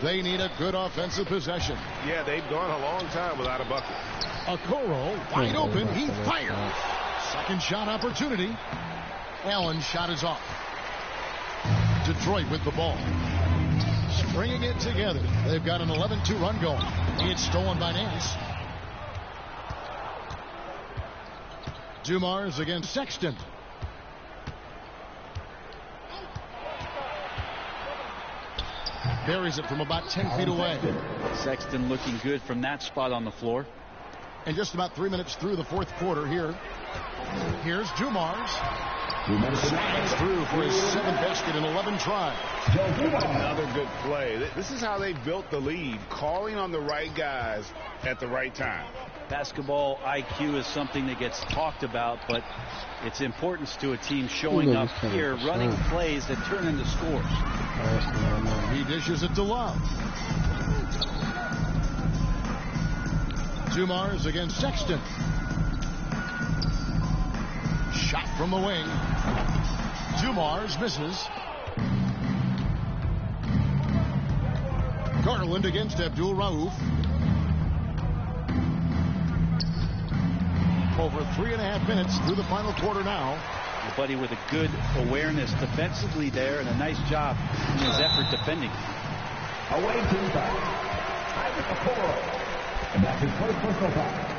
They need a good offensive possession. Yeah, they've gone a long time without a bucket. Okoro wide open. He fires. Second shot opportunity. Allen's shot is off. Detroit with the ball. Stringing it together. They've got an 11-2 run going. It's stolen by Nance. Dumars against Sexton. Buries it from about 10 feet away. Sexton looking good from that spot on the floor. And just about 3 minutes through the 4th quarter here. Here's Dumars. Slides through for his 7th basket in 11 tries. Another good play. This is how they built the lead, calling on the right guys at the right time. Basketball IQ is something that gets talked about, but its importance to a team showing up here, running plays that turn into scores. He dishes it to Love. Dumars against Sexton. Shot from the wing. Dumars misses. Garland against Abdul Rauf. Over 3.5 minutes through the final quarter now. Buddy with a good awareness defensively there and a nice job in his effort defending. Away team foul. And that's his first personal foul.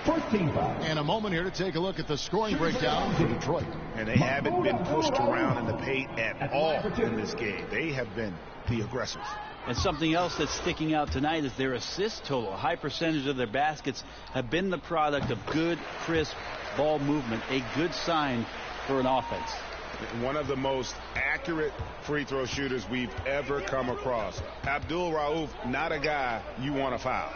First team foul. And a moment here to take a look at the scoring breakdown for Detroit. And they haven't been pushed around in the paint at all in this game. They have been the aggressors. And something else that's sticking out tonight is their assist total. A high percentage of their baskets have been the product of good, crisp ball movement, a good sign for an offense. One of the most accurate free throw shooters we've ever come across. Abdul Rauf, not a guy you want to foul.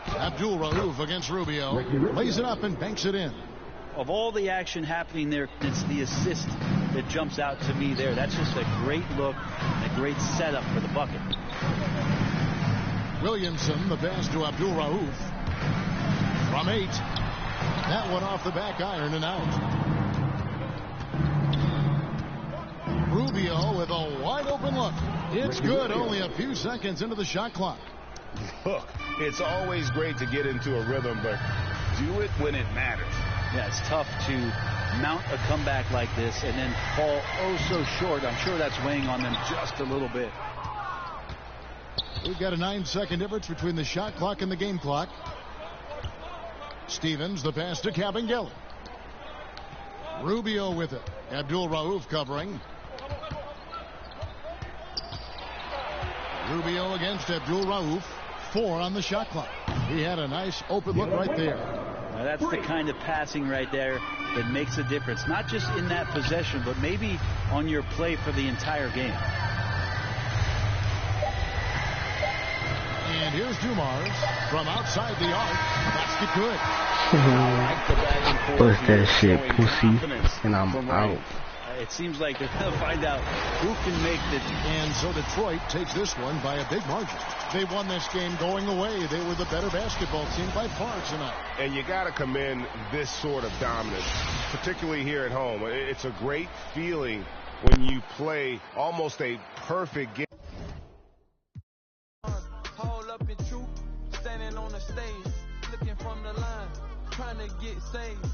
Abdul Rauf against Rubio. Lays it up and banks it in. Of all the action happening there, it's the assist that jumps out to me there. That's just a great look and a great setup for the bucket. Williamson, the pass to Abdul Rauf. From 8. That one off the back iron and out. Rubio with a wide open look. It's good, only a few seconds into the shot clock. Look, it's always great to get into a rhythm, but do it when it matters. Yeah, it's tough to mount a comeback like this and then fall oh so short. I'm sure that's weighing on them just a little bit. We've got a 9-second difference between the shot clock and the game clock. Stevens, the pass to Kabengele. Rubio with it. Abdul Rauf covering. Rubio against Abdul Rauf. 4 on the shot clock. He had a nice open look right there. Now that's the kind of passing right there that makes a difference. Not just in that possession, but maybe on your play for the entire game. And here's Dumars from outside the arc. Basket good. Bust that shit, pussy, and I'm out. It seems like they're going to find out who can make the... And so Detroit takes this one by a big margin. They won this game going away. They were the better basketball team by far tonight. And you got to commend this sort of dominance, particularly here at home. It's a great feeling when you play almost a perfect game. Hold up in troop, standing on the stage, looking from the line, trying to get saved.